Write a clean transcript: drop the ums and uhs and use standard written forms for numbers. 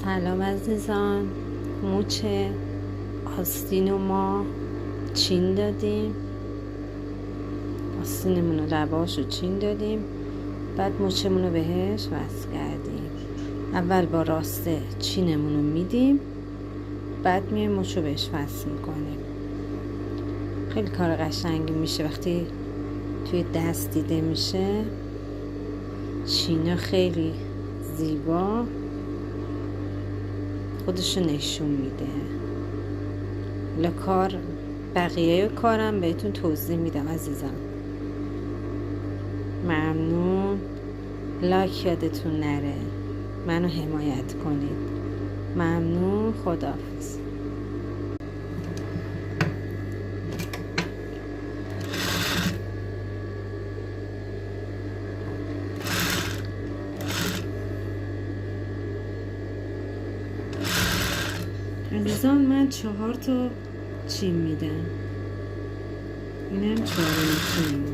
سلام عزیزان. موچ آستین رو ما چین دادیم، آستینمون رو لباش رو چین دادیم، بعد موچمون رو بهش وصل کردیم. اول با راسته چینمون رو میدیم، بعد میایم موچ رو بهش وصل میکنیم. خیلی کار قشنگی میشه وقتی توی دست دیده میشه. چینه خیلی زیبا خودشو نشون میده. بقیه کارم بهتون توضیح میدم عزیزم. ممنون. لایک یادتون نره، منو حمایت کنید. ممنون. خداحافظ. عزیزان من 4 تا چین میدم. اینم 4 چین.